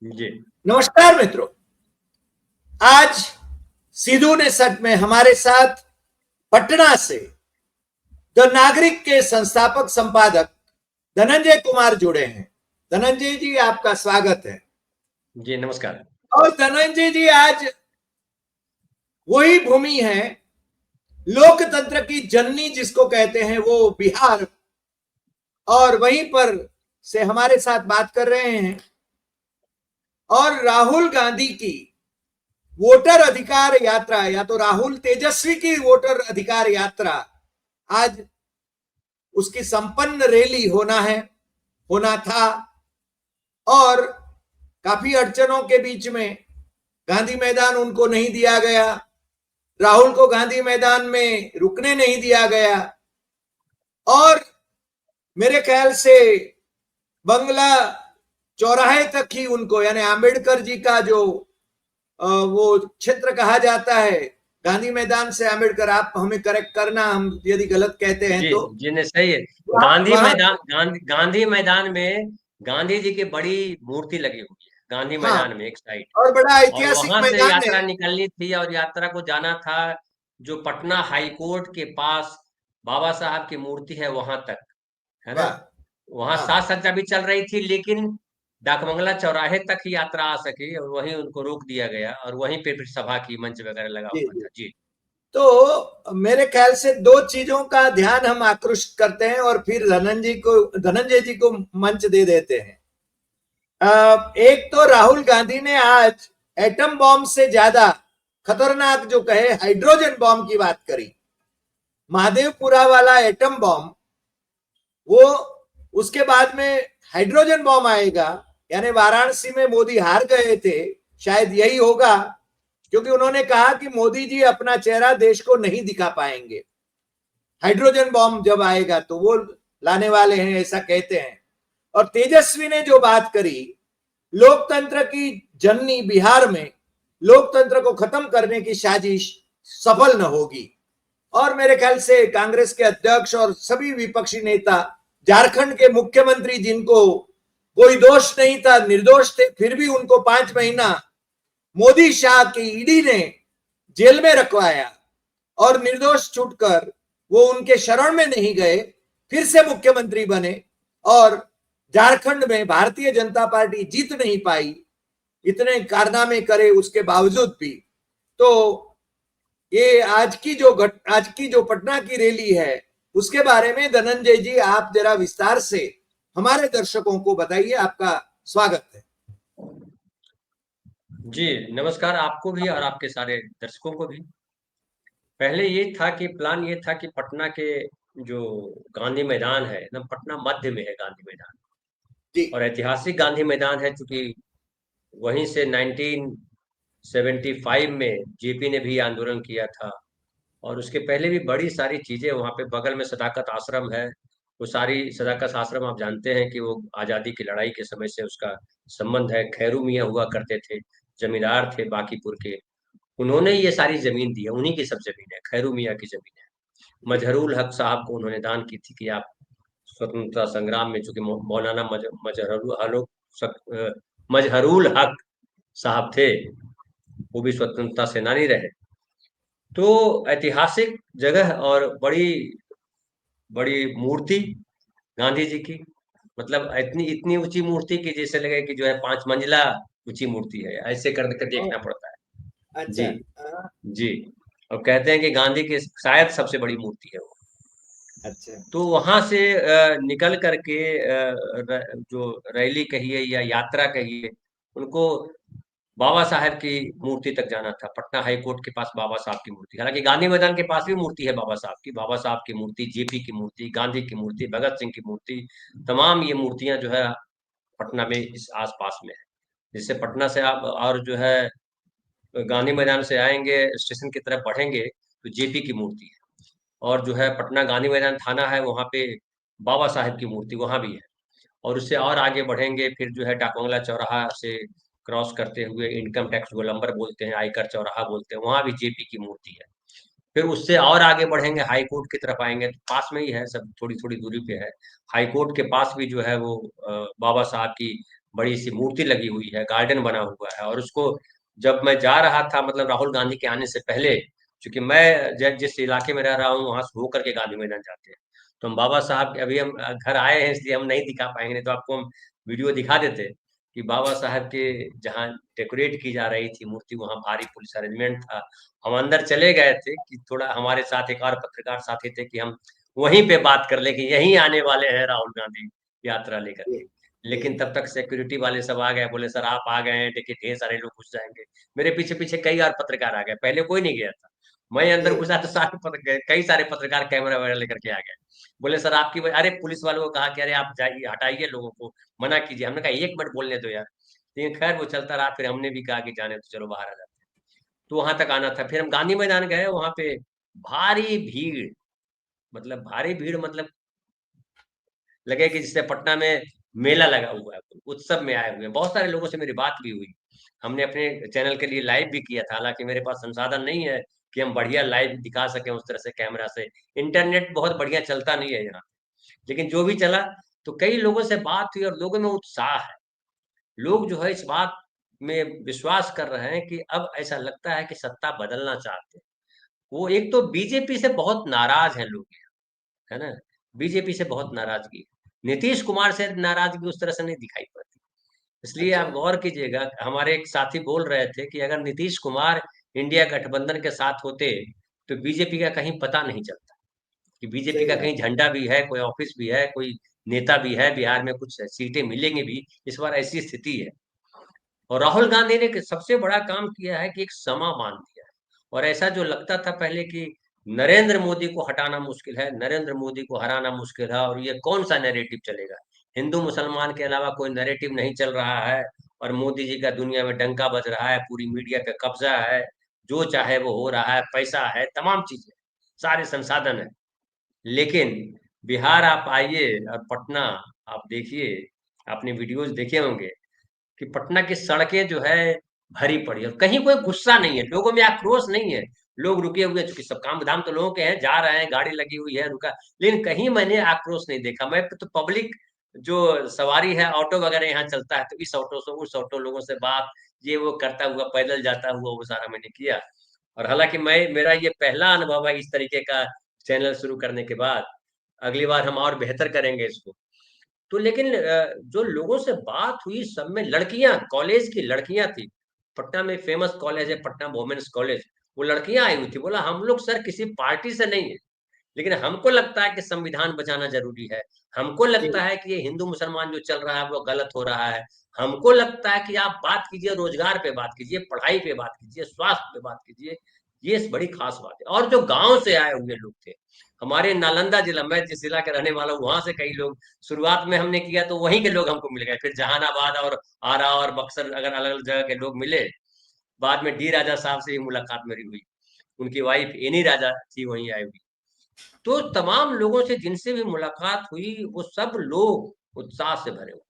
जी नमस्कार मित्रों, आज सिद्धू ने सच में हमारे साथ पटना से द नागरिक के संस्थापक संपादक धनंजय कुमार जुड़े हैं। धनंजय जी, आपका स्वागत है। जी नमस्कार। और धनंजय जी, आज वही भूमि है, लोकतंत्र की जननी जिसको कहते हैं, वो बिहार, और वहीं पर से हमारे साथ बात कर रहे हैं। और राहुल गांधी की वोटर अधिकार यात्रा, या तो राहुल तेजस्वी की वोटर अधिकार यात्रा, आज उसकी संपन्न रैली होना था। और काफी अड़चनों के बीच में गांधी मैदान उनको नहीं दिया गया, राहुल को गांधी मैदान में रुकने नहीं दिया गया, और मेरे ख्याल से बंगला चौराहे तक ही उनको, यानी आंबेडकर जी का जो वो क्षेत्र कहा जाता है, गांधी मैदान से आंबेडकर, आप हमें करेक्ट करना हम यदि गलत कहते हैं जी तो। जी नहीं सही है। वहां गांधी मैदान में गांधी जी की बड़ी मूर्ति लगी हुई है, गांधी हाँ, मैदान में एक साइड। और बड़ा और ऐतिहासिक वहां से मैदान है। यात्रा निकलनी थी और यात्रा को जाना था जो पटना हाई कोर्ट के पास बाबा साहब की मूर्ति है वहां तक, है ना। वाह। वहां हाँ साज सज्जा भी चल रही थी, लेकिन डाकबंगला चौराहे तक ही यात्रा आ सकी और वहीं उनको रोक दिया गया और वहीं पे फिर सभा की मंच वगैरह लगा जी हुआ जी। था। जी तो मेरे ख्याल से दो चीजों का ध्यान हम आकृष्ट करते हैं और फिर धनंजय जी को मंच दे देते हैं। एक तो राहुल गांधी ने आज एटम बॉम्ब से ज्यादा खतरनाक जो कहे हाइड्रोजन बॉम्ब की बात करी। महादेवपुरा वाला एटम बॉम्ब, वो उसके बाद में हाइड्रोजन बॉम्ब आएगा, यानी वाराणसी में मोदी हार गए थे, शायद यही होगा, क्योंकि उन्होंने कहा कि मोदी जी अपना चेहरा देश को नहीं दिखा पाएंगे। हाइड्रोजन बॉम्ब जब आएगा तो वो लाने वाले हैं, ऐसा कहते हैं। और तेजस्वी ने जो बात करी, लोकतंत्र की जननी बिहार में लोकतंत्र को खत्म करने की साजिश सफल न होगी। और मेरे ख्याल से कांग्रेस के अध्यक्ष और सभी विपक्षी नेता, झारखंड के मुख्यमंत्री जिनको कोई दोष नहीं था, निर्दोष थे, फिर भी उनको 5 महीना मोदी शाह की ईडी ने जेल में रखवाया और निर्दोष छूटकर वो उनके शरण में नहीं गए, फिर से मुख्यमंत्री बने। और झारखंड में भारतीय जनता पार्टी जीत नहीं पाई, इतने कारनामे करे उसके बावजूद भी। तो ये आज की जो पटना की रैली है, उसके बारे में धनंजय जी आप जरा विस्तार से हमारे दर्शकों को बताइए। आपका स्वागत है। जी नमस्कार आपको भी और आपके सारे दर्शकों को भी। पहले ये था कि प्लान ये था कि पटना के जो गांधी मैदान है, एकदम पटना मध्य में है गांधी मैदान, जी और ऐतिहासिक गांधी मैदान है, चूंकि वहीं से 1975 में जेपी ने भी आंदोलन किया था। और उसके पहले भी बड़ी सारी चीजें वहां पे बगल में सदाकत आश्रम है। वो सारी सदाकत आश्रम आप जानते हैं कि वो आजादी की लड़ाई के समय से उसका संबंध है। खैरू मियाँ हुआ करते थे, जमींदार थे बांकीपुर के, उन्होंने ये सारी जमीन दी है, उन्हीं की सब जमीन है, खैरू मियाँ की जमीन है। जी मजहरूल हक साहब को उन्होंने दान की थी कि आप स्वतंत्रता संग्राम में, चूंकि मौलाना मजहरूल हक साहब थे, वो भी स्वतंत्रता सेनानी रहे। तो ऐतिहासिक जगह और बड़ी बड़ी मूर्ति गांधी जी की, मतलब इतनी इतनी ऊंची मूर्ति की जैसे लगे कि जो है 5 मंजिला ऊंची मूर्ति है, ऐसे करके देखना पड़ता है। अच्छा। जी जी। और कहते हैं कि गांधी की शायद सबसे बड़ी मूर्ति है वो। अच्छा। तो वहां से निकल करके जो रैली कहिए या यात्रा कहिए, उनको बाबा साहब की मूर्ति तक जाना था, पटना हाई कोर्ट के पास बाबा साहब की मूर्ति। हालांकि गांधी मैदान के पास भी मूर्ति है बाबा साहब की, बाबा साहब की मूर्ति, जेपी की मूर्ति, गांधी की मूर्ति, भगत सिंह की मूर्ति, तमाम ये मूर्तियां जो है पटना में इस आसपास में है। जिससे पटना से आप और जो है गांधी मैदान से आएंगे, स्टेशन की तरफ बढ़ेंगे तो जेपी की मूर्ति है। और जो है पटना गांधी मैदान थाना है, वहाँ पे बाबा साहेब की मूर्ति वहाँ भी है। और उससे और आगे बढ़ेंगे फिर जो है डाकबंगला चौराहा से क्रॉस करते हुए इनकम टैक्स गोलंबर बोलते हैं, आयकर चौराहा बोलते हैं, वहाँ भी जेपी की मूर्ति है। फिर उससे और आगे बढ़ेंगे, हाई कोर्ट की तरफ आएंगे तो पास में ही है, सब थोड़ी थोड़ी दूरी पे है। हाई कोर्ट के पास भी जो है वो बाबा साहब की बड़ी सी मूर्ति लगी हुई है, गार्डन बना हुआ है। और उसको जब मैं जा रहा था, मतलब राहुल गांधी के आने से पहले, क्योंकि मैं जिस इलाके में रह रहा हूँ वहां से होकर के गांधी मैदान जाते हैं, तो हम बाबा साहब अभी हम घर आए हैं इसलिए हम नहीं दिखा पाएंगे, नहीं तो आपको हम वीडियो दिखा देते कि बाबा साहब के जहाँ डेकोरेट की जा रही थी मूर्ति, वहां भारी पुलिस अरेंजमेंट था। हम अंदर चले गए थे कि थोड़ा हमारे साथ एक और पत्रकार साथी थे कि हम वहीं पे बात कर ले कि यहीं आने वाले हैं राहुल गांधी यात्रा लेकर जी, के। जी, लेकिन तब तक सिक्योरिटी वाले सब आ गए, बोले सर आप आ गए हैं, देखिए ढेर सारे लोग घुस जाएंगे। मेरे पीछे पीछे कई और पत्रकार आ गए, पहले कोई नहीं गया था। मैं अंदर जी, घुसा तो कई सारे पत्रकार कैमरा वगैरह लेकर के आ गए। बोले सर आपकी अरे पुलिस वालों को कहा कि अरे आप जाइए, हटाइए लोगों को, मना कीजिए। हमने कहा 1 मिनट बोलने दो यार। लेकिन खैर वो चलता रहा, फिर हमने भी कहा कि जाने तो चलो बाहर आ जाते हैं। तो वहां तक आना था, फिर हम गांधी मैदान गए, वहां पे भारी भीड़, मतलब भारी भीड़, मतलब लगे कि जैसे पटना में मेला लगा हुआ है, उत्सव में आए हुए हैं। बहुत सारे लोगों से मेरी बात भी हुई, हमने अपने चैनल के लिए लाइव भी किया था। हालांकि मेरे पास संसाधन नहीं है कि हम बढ़िया लाइव दिखा सकें उस तरह से कैमरा से, इंटरनेट बहुत बढ़िया चलता नहीं है यहाँ। लेकिन जो भी चला, तो कई लोगों से बात हुई और लोगों में उत्साह है। लोग जो है इस बात में विश्वास कर रहे हैं कि अब ऐसा लगता है कि सत्ता बदलना चाहते हैं। वो एक तो बीजेपी से बहुत नाराज हैं लोग, है ना? बीजेपी से बहुत नाराजगी है। नीतीश कुमार से नाराजगी उस तरह से नहीं दिखाई पड़ती। इसलिए अच्छा, आप गौर कीजिएगा, हमारे एक साथी बोल रहे थे कि अगर नीतीश कुमार इंडिया गठबंधन के साथ होते तो बीजेपी का कहीं पता नहीं चलता, कि बीजेपी सही का बात। कहीं झंडा भी है, कोई ऑफिस भी है, कोई नेता भी है, बिहार में कुछ सीटें मिलेंगी भी। इस बार ऐसी स्थिति है। और राहुल गांधी ने एक सबसे बड़ा काम किया है कि एक समा बांध दिया है। और ऐसा जो लगता था पहले कि नरेंद्र मोदी को हटाना मुश्किल है, नरेंद्र मोदी को हराना मुश्किल है, और ये कौन सा नैरेटिव चलेगा, हिंदू मुसलमान के अलावा कोई नैरेटिव नहीं चल रहा है, और मोदी जी का दुनिया में डंका बज रहा है, पूरी मीडिया पे कब्जा है, जो चाहे वो हो रहा है, पैसा है, तमाम चीजें, सारे संसाधन है। लेकिन बिहार आप आइए और पटना आप देखिए, आपने वीडियोज देखे होंगे कि पटना की सड़कें जो है भरी पड़ी है, और कहीं कोई गुस्सा नहीं है, लोगों में आक्रोश नहीं है। लोग रुके हुए हैं, चूंकि सब काम धाम तो लोगों के हैं, जा रहे हैं, गाड़ी लगी हुई है, रुका। लेकिन कहीं मैंने आक्रोश नहीं देखा। मैं तो पब्लिक जो सवारी है, ऑटो वगैरह यहाँ चलता है, तो इस ऑटो से उस ऑटो, लोगों से बात ये वो करता हुआ, पैदल जाता हुआ, वो सारा मैंने किया। और हालांकि मैं, मेरा ये पहला अनुभव है इस तरीके का चैनल शुरू करने के बाद। अगली बार हम और बेहतर करेंगे इसको। तो लेकिन जो लोगों से बात हुई, सब में लड़कियां, कॉलेज की लड़कियां थी। पटना में फेमस कॉलेज है, पटना वुमेन्स कॉलेज। वो लड़कियां आई हुई थी, बोला हम लोग सर किसी पार्टी से नहीं है, लेकिन हमको लगता है कि संविधान बचाना जरूरी है। हमको लगता जी, है कि ये हिंदू मुसलमान जो चल रहा है वो गलत हो रहा है। हमको लगता है कि आप बात कीजिए, रोजगार पे बात कीजिए, पढ़ाई पे बात कीजिए, स्वास्थ्य पे बात कीजिए। ये बड़ी खास बात है। और जो गांव से आए हुए लोग थे, हमारे नालंदा जिला, मैं जिस जिला के रहने वाला हूँ, वहां से कई लोग, शुरुआत में हमने किया तो वहीं के लोग हमको मिल गए, फिर जहानाबाद और आरा और बक्सर, अगर अलग अलग जगह के लोग मिले। बाद में डी राजा साहब से भी मुलाकात मेरी हुई, उनकी वाइफ एनी राजा थी वहीं आई हुई। तो तमाम लोगों से जिनसे भी मुलाकात हुई, वो सब लोग उत्साह से भरे हुए,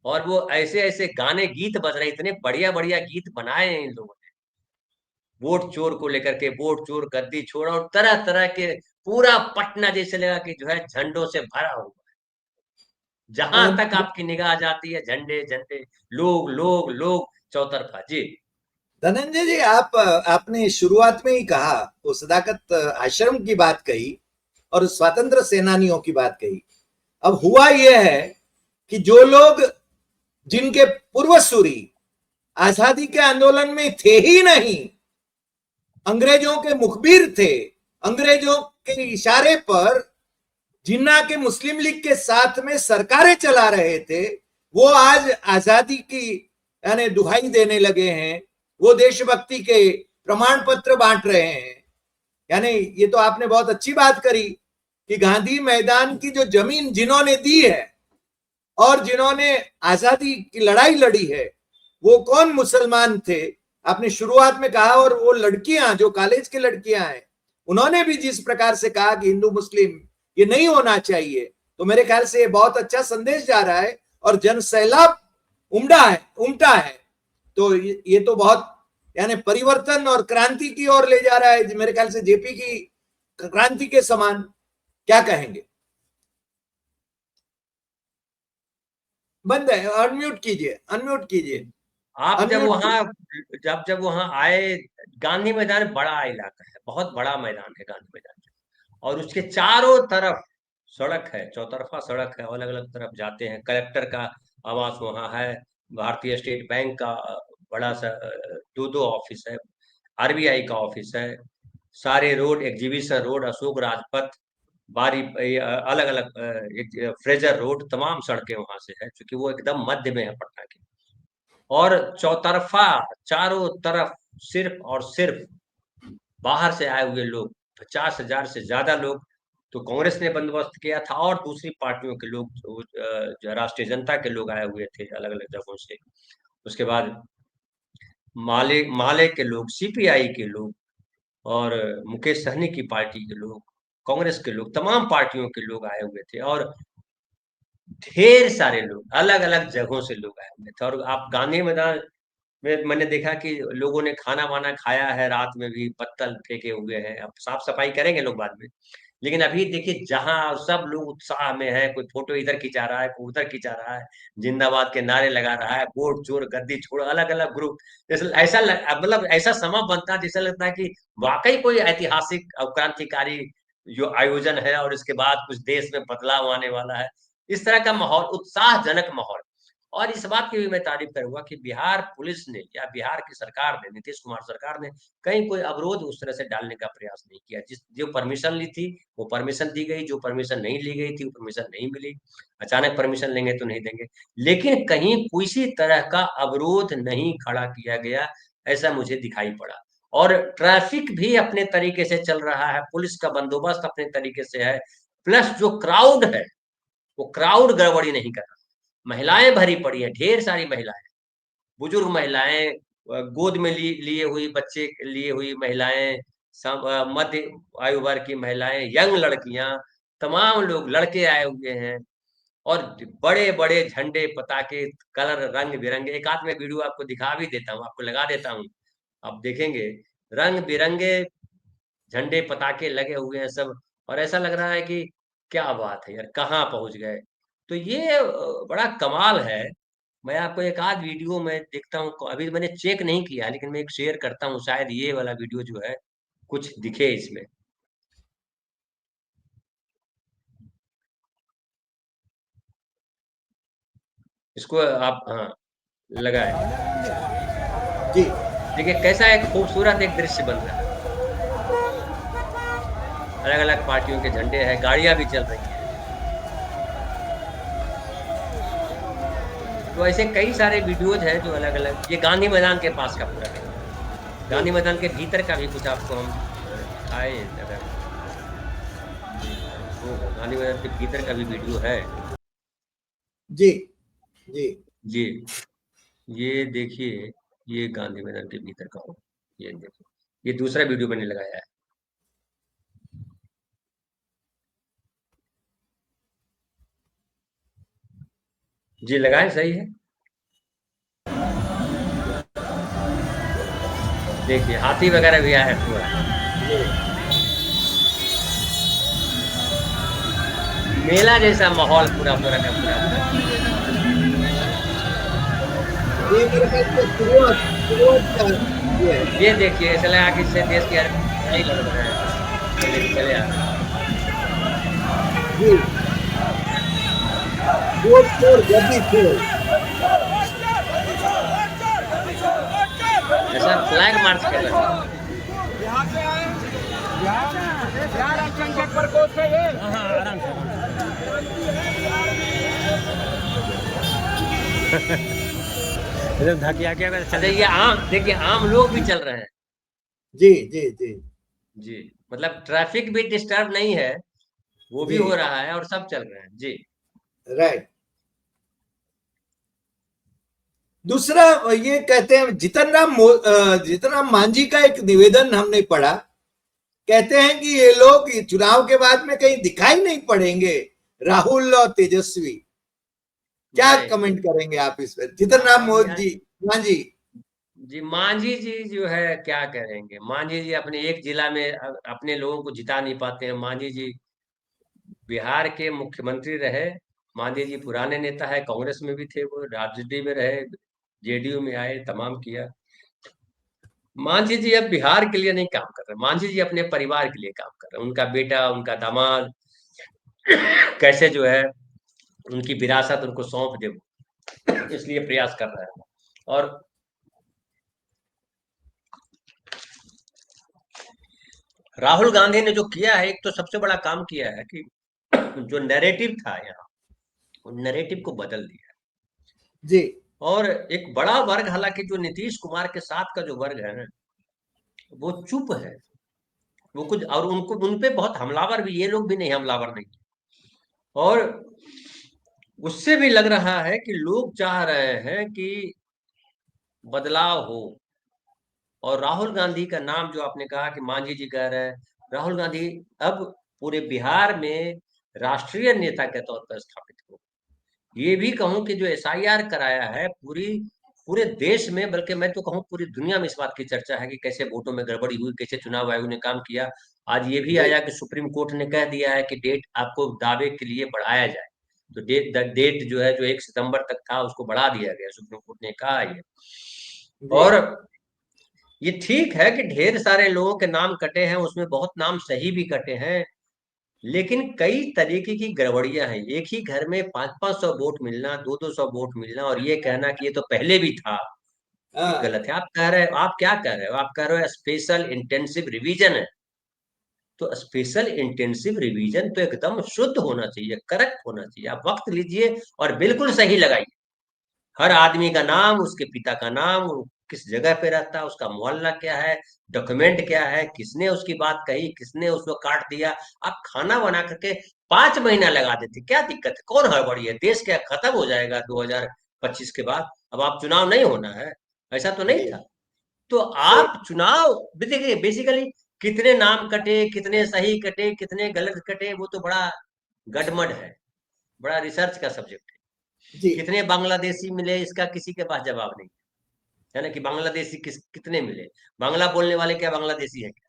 और वो ऐसे ऐसे गाने गीत बज रहे, इतने बढ़िया बढ़िया गीत बनाए हैं इन लोगों ने, वोट चोर को लेकर के, वोट चोर गद्दी छोड़, और तरह तरह के, पूरा पटना जैसे लगा कि जो है झंडों से भरा हुआ। जहां अ, तक आपकी निगाह जाती है, झंडे झंडे, लोग लोग लोग, चौतरफा जी। धनंजय जी, आप आपने शुरुआत में ही कहा, वो सदाकत आश्रम की बात कही और स्वतंत्र सेनानियों की बात कही। अब हुआ यह है कि जो लोग, जिनके पूर्वसूरी आजादी के आंदोलन में थे ही नहीं, अंग्रेजों के मुखबिर थे, अंग्रेजों के इशारे पर जिन्ना के मुस्लिम लीग के साथ में सरकारें चला रहे थे, वो आज आजादी की यानी दुहाई देने लगे हैं, वो देशभक्ति के प्रमाण पत्र बांट रहे हैं। यानी ये तो आपने बहुत अच्छी बात करी कि गांधी मैदान की जो जमीन जिन्होंने दी है और जिन्होंने आजादी की लड़ाई लड़ी है, वो कौन मुसलमान थे, आपने शुरुआत में कहा। और वो लड़कियां जो कॉलेज की लड़कियां हैं, उन्होंने भी जिस प्रकार से कहा कि हिंदू मुस्लिम ये नहीं होना चाहिए, तो मेरे ख्याल से ये बहुत अच्छा संदेश जा रहा है और जन सैलाब उमटा है। तो ये तो बहुत यानी परिवर्तन और क्रांति की ओर ले जा रहा है, मेरे ख्याल से जेपी की क्रांति के समान। क्या कहेंगे? बंद है, अनम्यूट कीजिए, अनम्यूट कीजिए, आप जब अनम्यूट वहां जब वहां आए, गांधी मैदान बड़ा इलाका है, बहुत बड़ा मैदान है गांधी मैदान, और उसके चारों तरफ सड़क है, चौतरफा सड़क है, अलग अलग तरफ जाते हैं। कलेक्टर का आवास वहां है, भारतीय स्टेट बैंक का बड़ा सा दो दो ऑफिस है, आरबीआई का ऑफिस है, सारे road, exhibition road, Ashok Rajpath, बारी, अलग अलग फ्रेजर रोड, तमाम सड़कें वहां से है, क्योंकि वो एकदम मध्य में है पटना के। और चौतरफा चारों तरफ सिर्फ और सिर्फ बाहर से आए हुए लोग, 50,000 से ज्यादा लोग तो कांग्रेस ने बंदोबस्त किया था, और दूसरी पार्टियों के लोग, जो राष्ट्रीय जनता के लोग आए हुए थे अलग अलग जगहों से। उसके बाद माले माले के लोग, सीपीआई के लोग, और मुकेश सहनी की पार्टी के लोग, कांग्रेस के लोग, तमाम पार्टियों के लोग आए हुए थे, और ढेर सारे लोग अलग अलग जगहों से लोग आए हुए थे। और आप गांधी मैदान में, मैंने देखा कि लोगों ने खाना वाना खाया है, रात में भी पत्तल फेंके हुए हैं। अब साफ सफाई करेंगे लोग बाद में, लेकिन अभी देखिए जहां सब लोग उत्साह में है, कोई फोटो इधर खिंचा रहा है, कोई उधर खिंचा रहा है, जिंदाबाद के नारे लगा रहा है, वोट चोर गद्दी छोड़, अलग अलग ग्रुप, जैसे मतलब ऐसा समा बनता है जैसा लगता है कि वाकई कोई ऐतिहासिक और क्रांतिकारी जो आयोजन है, और इसके बाद कुछ देश में बदलाव आने वाला है। इस तरह का माहौल, उत्साहजनक माहौल। और इस बात की भी मैं तारीफ करूंगा कि बिहार पुलिस ने या बिहार की सरकार ने, नीतीश कुमार सरकार ने कहीं कोई अवरोध उस तरह से डालने का प्रयास नहीं किया। जिस जो परमिशन ली थी वो परमिशन दी गई, जो परमिशन नहीं ली गई थी वो परमिशन नहीं मिली। अचानक परमिशन लेंगे तो नहीं देंगे, लेकिन कहीं किसी तरह का अवरोध नहीं खड़ा किया गया, ऐसा मुझे दिखाई पड़ा। और ट्रैफिक भी अपने तरीके से चल रहा है, पुलिस का बंदोबस्त अपने तरीके से है, प्लस जो क्राउड है वो क्राउड गड़बड़ी नहीं कर रहा। महिलाएं भरी पड़ी है, ढेर सारी महिलाएं, बुजुर्ग महिलाएं, गोद में लिए हुई बच्चे लिए हुई महिलाएं, मध्य आयु वर्ग की महिलाएं, यंग लड़कियां, तमाम लोग, लड़के आए हुए हैं। और बड़े बड़े झंडे, पताके, कलर रंग बिरंगे, एक आध में वीडियो आपको दिखा भी देता हूँ, आपको लगा देता हूँ, आप देखेंगे रंग बिरंगे झंडे पताके लगे हुए हैं सब। और ऐसा लग रहा है कि क्या बात है यार, कहाँ पहुंच गए। तो ये बड़ा कमाल है। मैं आपको एक आध वीडियो में देखता हूँ, अभी मैंने चेक नहीं किया, लेकिन मैं एक शेयर करता हूँ, शायद ये वाला वीडियो जो है कुछ दिखे इसमें। इसको आप, हाँ, लगाए, जी। देखिए कैसा एक खूबसूरत एक दृश्य बन रहा है। अलग अलग पार्टियों के झंडे हैं, गाड़ियां भी चल रही हैं। तो ऐसे कई सारे वीडियोज हैं जो अलग अलग, ये गांधी मैदान के पास का पूरा वीडियो है। जी। गांधी मैदान के भीतर का भी कुछ आपको हम दिखाए, अगर वो गांधी मैदान के भीतर का भी वीडियो है। जी। जी। जी, ये देखिए, ये गांधी मैदान के भीतर का हो, ये देखिए, ये दूसरा वीडियो मैंने लगाया है। जी लगाए, सही है। देखिए हाथी वगैरह भी आया है पूरा, मेला जैसा माहौल पूरा पूरा का पूरा। ये मेरे ख्याल से शुरुआत शुरुआत का ये है। ये देखिए ऐसा लगा कि इससे देश की लड़ाई लड़ रहे हैं, चले चले आ रहे हैं। जी। वोट चोर गद्दी चोर। ऐसा फ्लैग मार्च कर रहे हैं। यहाँ से आए, यहाँ अल्पसंख्यक प्रकोष्ठ है ये। आराम से एकदम धकिया के अच्छा, ये आम देखिए, आम लोग भी चल रहे हैं। जी। जी। जी। जी, मतलब ट्रैफिक भी डिस्टर्ब नहीं है, वो भी जी। हो रहा है और सब चल रहे हैं। जी, राइट। दूसरा, ये कहते हैं जीतन राम मांझी का एक निवेदन हमने पढ़ा। कहते हैं कि ये लोग चुनाव के बाद में कहीं दिखाई नहीं पड़ेंगे, राहुल और तेजस्वी। क्या राइट। कमेंट करेंगे आप इस पर, जीतन राम मोदी मांझी? जी, मांझी जी जो है क्या करेंगे, मांझी जी अपने एक जिला में अपने लोगों को जिता नहीं पाते हैं। मांझी जी बिहार के मुख्यमंत्री रहे, मांझी जी पुराने नेता है, कांग्रेस में भी थे, वो राजनीति में रहे, जेडीयू में आए, तमाम किया। मांझी जी अब बिहार के लिए नहीं काम कर रहे, मांझी जी अपने परिवार के लिए काम कर रहे हैं। उनका बेटा, उनका दामाद कैसे जो है उनकी विरासत उनको सौंप दे, इसलिए प्रयास कर रहा है। और राहुल गांधी ने जो किया है, एक तो सबसे बड़ा काम किया है कि जो नैरेटिव था यहाँ, उन नैरेटिव को बदल दिया। जी। और एक बड़ा वर्ग, हालांकि जो नीतीश कुमार के साथ का जो वर्ग है ना, वो चुप है। वो कुछ, और उनको उनपे बहुत हमलावर भी, ये लोग भी नहीं हमलावर नहीं। और उससे भी लग रहा है कि लोग चाह रहे हैं कि बदलाव हो। और राहुल गांधी का नाम जो आपने कहा कि मांझी जी कह रहे हैं, राहुल गांधी अब पूरे बिहार में राष्ट्रीय नेता के तौर पर स्थापित हो। ये भी कहूं कि जो एसआईआर कराया है पूरे देश में, बल्कि मैं तो कहूं पूरी दुनिया में इस बात की चर्चा है कि कैसे वोटों में गड़बड़ी हुई, कैसे चुनाव आयोग ने काम किया। आज ये भी जी। आया कि सुप्रीम कोर्ट ने कह दिया है कि डेट आपको दावे के लिए बढ़ाया जाए। तो डेट जो है, जो 1 सितंबर तक था, उसको बढ़ा दिया गया, सुप्रीम कोर्ट ने कहा ये। जी। और ये ठीक है कि ढेर सारे लोगों के नाम कटे हैं, उसमें बहुत नाम सही भी कटे हैं, लेकिन कई तरीके की गड़बड़ियां हैं। एक ही घर में 500-500 वोट मिलना, 200-200 वोट मिलना, और ये कहना कि ये तो पहले भी था, ये हाँ। गलत है। आप कह रहे हो, आप क्या कह रहे हो? आप कह रहे हो स्पेशल इंटेंसिव रिवीजन है। तो स्पेशल इंटेंसिव रिवीजन तो एकदम शुद्ध होना चाहिए, करेक्ट होना चाहिए। आप वक्त लीजिए और बिल्कुल सही लगाइए। हर आदमी का नाम, उसके पिता का नाम, वो किस जगह पे रहता है, उसका मोहल्ला क्या है, डॉक्यूमेंट क्या है, किसने उसकी बात कही, किसने उसको काट दिया। आप खाना बना करके 5 महीना लगा देते, क्या दिक्कत है? कौन हड़बड़ी है? देश क्या खत्म हो जाएगा 2025 के बाद? अब आप चुनाव नहीं होना है, ऐसा तो नहीं जी। था। तो सही। आप चुनाव, देखिए बेसिकली कितने नाम कटे, कितने सही कटे, कितने गलत कटे, वो तो बड़ा गडमड है, बड़ा रिसर्च का सब्जेक्ट है। जी। कितने बांग्लादेशी मिले, इसका किसी के पास जवाब नहीं है ना, कि बांग्लादेशी कितने मिले, बांग्ला बोलने वाले क्या बांग्लादेशी है क्या?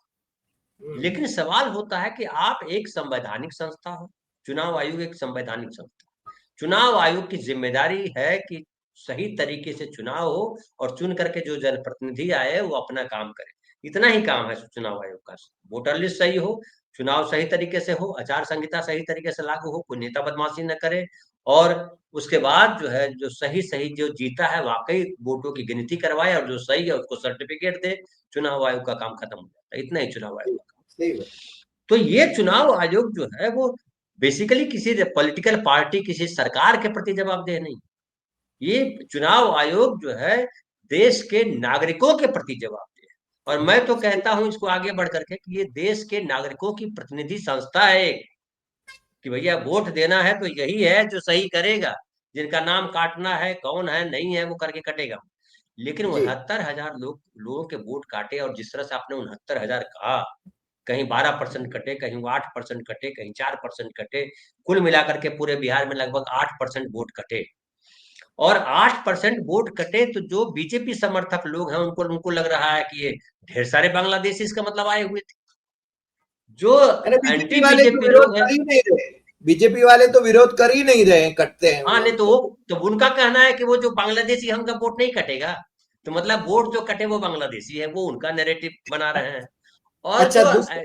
हम्म। लेकिन सवाल होता है कि आप एक संवैधानिक संस्था हो, चुनाव आयोग एक संवैधानिक संस्था। चुनाव आयोग की जिम्मेदारी है कि सही तरीके से चुनाव हो, और चुन करके जो जनप्रतिनिधि आए वो अपना काम करे। इतना ही काम है चुनाव आयोग का। वोटर लिस्ट सही हो, चुनाव सही तरीके से हो, आचार संहिता सही तरीके से लागू हो, कोई नेता बदमाशी न करे, और उसके बाद जो है, जो सही सही जो जीता है वाकई वोटों की गिनती करवाए, और जो सही है उसको सर्टिफिकेट दे। चुनाव आयोग का काम खत्म हो जाता है। इतना ही चुनाव आयोग जी। का काम। सही बात। तो ये चुनाव आयोग जो है, वो बेसिकली किसी पॉलिटिकल पार्टी, किसी सरकार के प्रति जवाबदेह नहीं। ये चुनाव आयोग जो है, देश के नागरिकों के प्रति जवाबदेह है। और मैं तो कहता हूं इसको आगे बढ़ करके कि ये देश के नागरिकों की प्रतिनिधि संस्था है, कि भैया वोट देना है तो यही है जो सही करेगा। जिनका नाम काटना है, कौन है नहीं है, वो करके कटेगा। लेकिन जी। 69,000 लोगों के वोट काटे, और जिस तरह से आपने 69,000 कहा, कहीं 12% कटे, कहीं 8% कटे, कहीं 4% कटे, कुल मिलाकर के पूरे बिहार में लगभग 8% वोट कटे। और 8% वोट कटे, तो जो बीजेपी समर्थक लोग हैं, उनको उनको लग रहा है कि ये ढेर सारे बांग्लादेशी इसका मतलब आए हुए थे। जो अरे बीजेपी एंटी वाले तो बीजेपी विरोध लोग हैं, कर ही नहीं रहे। बीजेपी वाले तो विरोध कर ही नहीं रहे, कटते हैं हाँ, वो नहीं तो तो। उनका कहना है कि वो जो बांग्लादेशी है उनका वोट नहीं कटेगा। तो मतलब वोट जो कटे वो बांग्लादेशी है, वो उनका नैरेटिव बना रहे हैं। और अच्छा, दूसरा।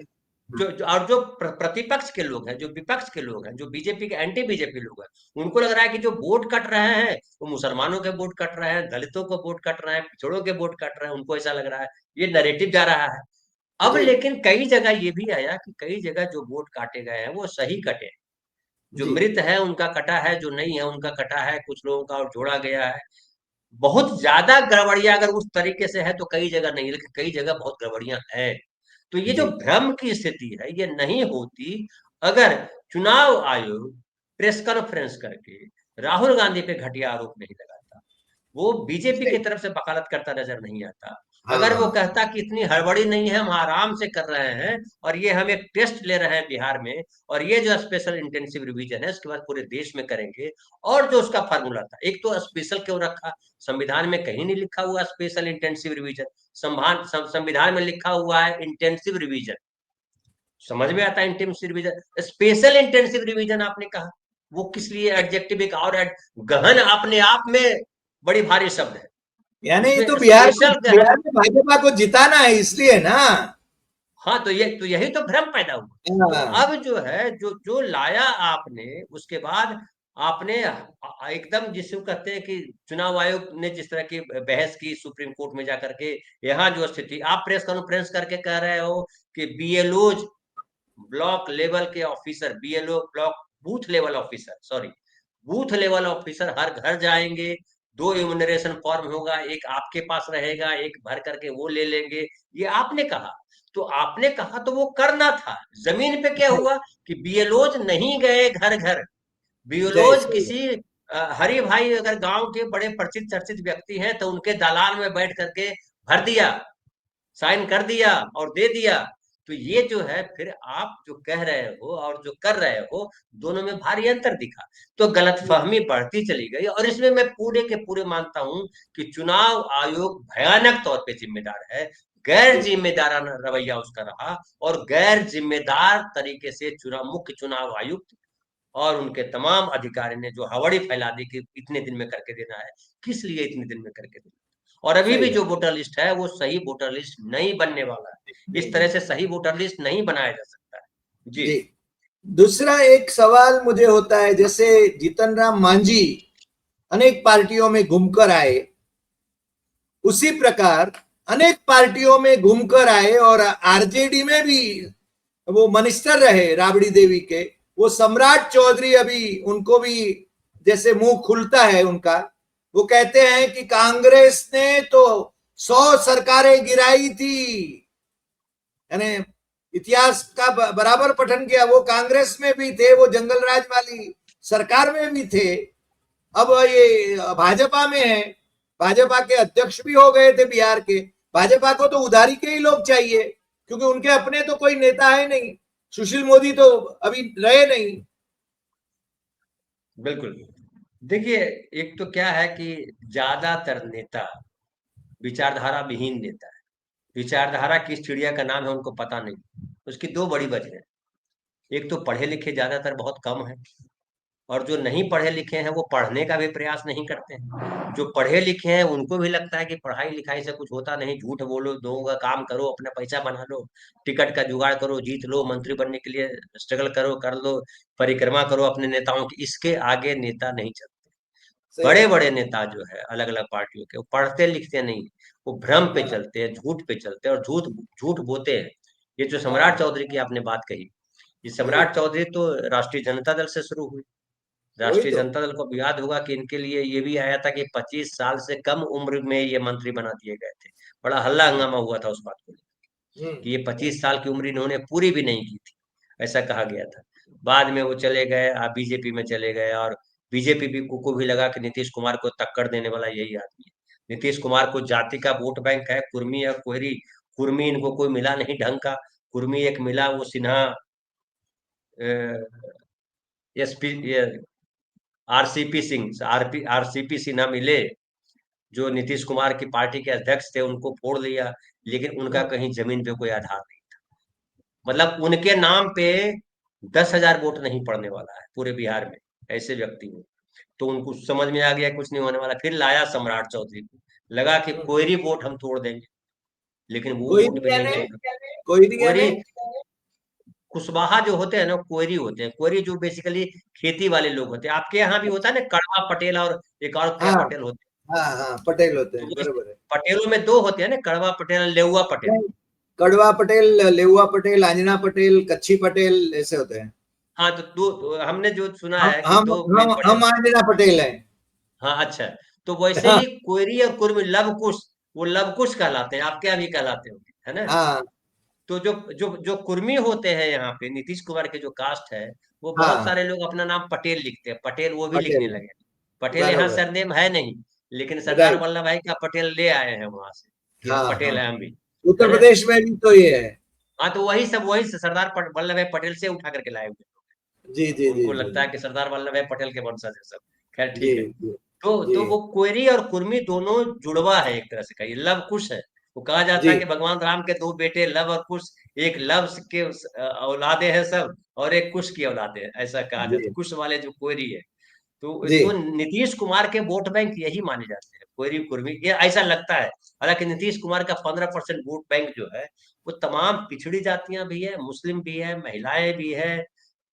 और जो प्रतिपक्ष के लोग हैं, जो विपक्ष के लोग हैं, जो बीजेपी के एंटी बीजेपी लोग हैं, उनको लग रहा है कि जो वोट कट रहे हैं वो मुसलमानों के वोट कट रहे हैं, दलितों को वोट कट रहे हैं, पिछड़ों के वोट कट रहे हैं। उनको ऐसा लग रहा है, ये नैरेटिव जा रहा है। अब जी। लेकिन कई जगह ये भी आया कि कई जगह जो वोट काटे गए हैं वो सही कटे। जो जी। मृत है उनका कटा है, जो नहीं है उनका कटा है, कुछ लोगों का और जोड़ा गया है। बहुत ज्यादा गड़बड़ियां अगर उस तरीके से है तो कई जगह नहीं, लेकिन कई जगह बहुत गड़बड़ियां हैं। तो ये जो जी। भ्रम की स्थिति है, ये नहीं होती अगर चुनाव आयोग प्रेस कॉन्फ्रेंस करके राहुल गांधी पे घटिया आरोप नहीं लगाता, वो बीजेपी की सही। तरफ से वकालत करता नजर नहीं आता। अगर वो हाँ। कहता कि इतनी हड़बड़ी नहीं है, हम आराम से कर रहे हैं, और ये हम एक टेस्ट ले रहे हैं बिहार में, और ये जो स्पेशल इंटेंसिव रिवीजन है उसके बाद पूरे देश में करेंगे। और जो उसका फार्मूला था, एक तो स्पेशल क्यों रखा? संविधान में कहीं नहीं लिखा हुआ स्पेशल इंटेंसिव रिवीजन। संविधान में लिखा हुआ है इंटेंसिव रिवीजन। समझ में आता है intensive revision, special intensive revision आपने कहा। वो किस लिए एडजेक्टिव एक और गहन अपने आप में बड़ी भारी शब्द है, यानी उसमें तो स्पेशल बिहार गहन। में भाजपा को जिताना है इसलिए ना। हाँ, तो यही तो भ्रम पैदा हुआ। तो हाँ, अब जो है, जो जो लाया आपने, उसके बाद आपने एकदम जिसको कहते हैं कि चुनाव आयोग ने जिस तरह की बहस की सुप्रीम कोर्ट में जाकर के, यहाँ जो स्थिति आप प्रेस कॉन्फ्रेंस करके कह रहे हो कि बीएलओ ब्लॉक लेवल के officer, BLO block booth level officer, sorry, booth level officer हर घर जाएंगे, 2 इम्यूनरेशन फॉर्म होगा, एक आपके पास रहेगा, एक भर करके वो ले लेंगे, ये आपने कहा। तो आपने कहा तो वो करना था। जमीन पे क्या हुआ कि बीएलओज नहीं गए घर घर, जय बीएलओज श्री किसी हरि भाई अगर गांव के बड़े परिचित चर्चित व्यक्ति हैं तो उनके दलाल में बैठ करके भर दिया, साइन कर दिया और दे दिया। तो ये जो है, फिर आप जो कह रहे हो और जो कर रहे हो, दोनों में भारी अंतर दिखा। तो गलतफहमी बढ़ती चली गई, और इसमें मैं पूरे के पूरे मानता हूं कि चुनाव आयोग भयानक तौर पे जिम्मेदार है। गैर जिम्मेदाराना रवैया उसका रहा, और गैर जिम्मेदार तरीके से मुख्य चुनाव आयुक्त और उनके तमाम अधिकारी ने जो हवड़ी फैला दी कि इतने दिन में करके देना है। किस लिए इतने दिन में करके देना? और अभी भी सही जो बात। वोटर लिस्ट है वो सही वोटर लिस्ट नहीं बनने वाला है। नहीं इस तरह नहीं। से सही वोटर लिस्ट नहीं बनाया जा सकता है जी। जी। दूसरा एक सवाल मुझे होता है, जैसे जीतन राम मांझी अनेक पार्टियों में घूमकर आए, उसी प्रकार अनेक पार्टियों में घूमकर आए और आरजेडी में भी वो मिनिस्टर रहे राबड़ी देवी के। वो सम्राट चौधरी, अभी उनको भी जैसे मुंह खुलता है उनका, वो कहते हैं कि कांग्रेस ने तो 100 सरकारें गिराई थी। यानी इतिहास का बराबर पठन किया। वो कांग्रेस में भी थे, वो जंगल राज वाली सरकार में भी थे, अब ये भाजपा में है। भाजपा के अध्यक्ष भी हो गए थे बिहार के। भाजपा को तो उधारी के ही लोग चाहिए, क्योंकि उनके अपने तो कोई नेता है नहीं। सुशील मोदी तो अभी रहे नहीं। बिल्कुल। देखिए, एक तो क्या है कि ज्यादातर नेता विचारधारा विहीन नेता है। विचारधारा किस चिड़िया का नाम है उनको पता नहीं। उसकी दो बड़ी वजह है। एक तो पढ़े लिखे ज्यादातर बहुत कम है, और जो नहीं पढ़े लिखे हैं वो पढ़ने का भी प्रयास नहीं करते हैं। जो पढ़े लिखे हैं उनको भी लगता है कि पढ़ाई लिखाई से कुछ होता नहीं, झूठ बोलो, दो का काम करो, अपना पैसा बना लो, टिकट का जुगाड़ करो, जीत लो, मंत्री बनने के लिए स्ट्रगल करो, कर लो, परिक्रमा करो अपने नेताओं की। इसके आगे नेता नहीं चलते। सही बड़े बात। बड़े नेता जो है अलग अलग पार्टियों के, वो पढ़ते लिखते नहीं, वो भ्रम पे हाँ चलते हैं, झूठ पे चलते हैं और झूठ झूठ बोते हैं। ये जो सम्राट हाँ। चौधरी की आपने बात कही, ये जी। सम्राट चौधरी तो राष्ट्रीय जनता दल से शुरू हुई। वही राष्ट्रीय तो। जनता दल को अब याद होगा कि इनके लिए ये भी आया था कि 25 साल से कम उम्र में ये मंत्री बना दिए गए थे। बड़ा हल्ला हाँ। हंगामा हुआ था उस बात को हम्म। कि ये 25 साल की उम्र इन्होंने पूरी भी नहीं की थी, ऐसा कहा गया था। बाद में वो चले गए, बीजेपी में चले गए, और बीजेपी भी को भी लगा कि नीतीश कुमार को टक्कर देने वाला यही आदमी है। नीतीश कुमार को जाति का वोट बैंक है, कुर्मी और कोहरी। कुर्मी इनको कोई मिला नहीं ढंग का। कुर्मी एक मिला, वो Sinha, SP, RCP Singh, RCP Sinha मिले, जो नीतीश कुमार की पार्टी के अध्यक्ष थे, उनको फोड़ लिया। लेकिन उनका हम्म। कहीं जमीन पे कोई आधार नहीं। मतलब उनके नाम पे 10,000 वोट नहीं पड़ने वाला है पूरे बिहार में, ऐसे व्यक्ति हैं। तो उनको समझ में आ गया कुछ नहीं होने वाला, फिर लाया सम्राट चौधरी को। लगा कि हम्म। कोयरी वोट हम तोड़ देंगे, लेकिन वो कोई वोट भी नहीं नहीं आने। तोड़ा। कोई नहीं आने। कोयरी, कुशवाहा जो होते हैं ना, कोयरी होते हैं। कोयरी जो बेसिकली खेती वाले लोग होते हैं। आपके यहाँ भी होता है ना, कड़वा पटेल और एक और क्या हाँ पटेल होते हाँ हाँ, पटेल होते हैं। हैं, तो बरोबर है। पटेलों में दो होते हैं ना, कड़वा पटेल और लेउआ पटेल। नहीं, कड़वा पटेल, लेउआ पटेल, अंजना पटेल, कच्छी पटेल, ऐसे होते हैं। हाँ, तो हमने जो सुना हम है कि हम दो हम मेन हम पटेल। अंजना पटेल हैं। हाँ, अच्छा। तो वैसे हाँ ही कोयरी और कुर्मी, लव कुश, वो लव कुश कहलाते हैं, आपके यहाँ भी कहलाते होंगे, है ना? हाँ तो जो जो जो कुर्मी होते हैं यहाँ पे, नीतीश कुमार के जो कास्ट है, वो बहुत हाँ। सारे लोग अपना नाम पटेल लिखते हैं, पटेल वो भी लिखने पटेल, लगे। पटेल यहाँ बरोबर। सरनेम है नहीं, लेकिन सरदार राइट। वल्लभ भाई का पटेल ले आए हैं वहां से, कि हम हाँ हाँ। पटेल हैं हम भी, है उत्तर ना? प्रदेश में भी तो ये है। हाँ, तो वही से सरदार वल्लभ भाई पटेल से उठा करके लाए हुए। जी जी जी उनको जी लगता है कि सरदार वल्लभ भाई पटेल के वंशज है सब। खैर, जी ठीक है। जी तो जी। वो कोयरी और कुर्मी दोनों जुड़वा है एक तरह से, कहिए लव कुश है। वो कहा जाता है जी कि भगवान राम के दो बेटे लव और कुश, एक लव के औलादे हैं सब, और एक कुश की औलादे है, ऐसा कहा जाता है। जी कुश वाले जो कोयरी है, जी तो नीतीश कुमार के वोट बैंक यही माने जाते हैं, कोयरी कुर्मी, ये ऐसा लगता है। हालांकि नीतीश कुमार का 15% वोट बैंक जो है वो तमाम पिछड़ी जातियां भी है, मुस्लिम भी है, महिलाएं भी है,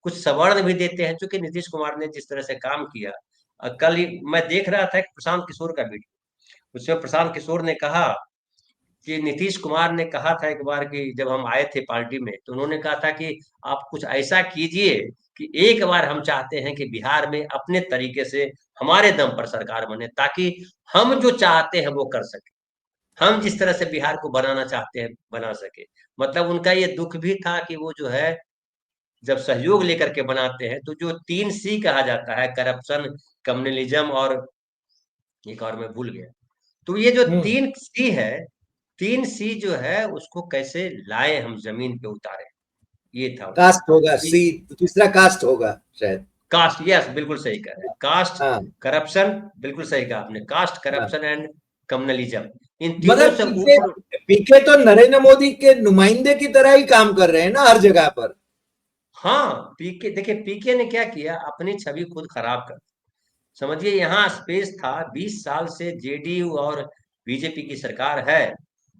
कुछ सवर्ण भी देते हैं, क्योंकि नीतीश कुमार ने जिस तरह से काम किया। कल ही मैं देख रहा था एक प्रशांत किशोर का वीडियो, उसमें प्रशांत किशोर ने कहा कि नीतीश कुमार ने कहा था एक बार कि जब हम आए थे पार्टी में, तो उन्होंने कहा था कि आप कुछ ऐसा कीजिए कि एक बार हम चाहते हैं कि बिहार में अपने तरीके से हमारे दम पर सरकार बने, ताकि हम जो चाहते हैं वो कर सके, हम जिस तरह से बिहार को बनाना चाहते हैं बना सके। मतलब उनका ये दुख भी था कि वो जो है जब सहयोग लेकर के बनाते हैं, तो जो 3C कहा जाता है, करप्शन, कम्युनलिज्म और एक और मैं भूल गया, तो ये जो हम्म 3C है, 3C जो है उसको कैसे लाए हम जमीन पे उतारे, ये था उनका। कास्ट होगा, सी तीसरा कास्ट होगा शायद। कास्ट, यस, बिल्कुल सही कह रहे हैं, कास्ट, हाँ करप्शन, बिल्कुल सही कहा आपने, कास्ट, हाँ करप्शन एंड कम्युनलिज्म, इन तीनों मतलब से पीके ऊपर। पीके तो नरेंद्र मोदी के नुमाइंदे की तरह ही काम कर रहे हैं ना हर जगह पर। हाँ, पीके देखिए, पीके ने क्या किया, अपनी छवि खुद खराब कर, समझिए यहाँ स्पेस था, 20 साल से जेडीयू और बीजेपी की सरकार है,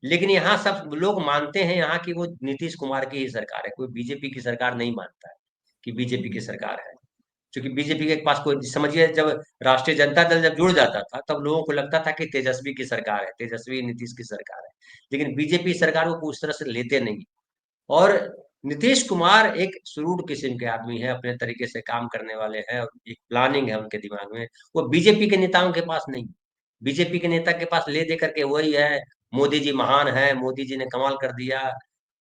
लेकिन यहाँ सब लोग मानते हैं यहाँ की वो नीतीश कुमार की ही सरकार है, कोई बीजेपी की सरकार नहीं मानता है कि बीजेपी की सरकार है। क्योंकि बीजेपी के पास कोई, समझिए जब राष्ट्रीय जनता दल जब जुड़ जाता था तब लोगों को लगता था कि तेजस्वी की सरकार है, तेजस्वी नीतीश की सरकार है, लेकिन बीजेपी सरकार को उस तरह से लेते नहीं। और नीतीश कुमार एक सुरूड किस्म के आदमी है, अपने तरीके से काम करने वाले हैं, और एक प्लानिंग है उनके दिमाग में, वो बीजेपी के नेताओं के पास नहीं। बीजेपी के नेता के पास ले दे करके वही है, मोदी जी महान है, मोदी जी ने कमाल कर दिया,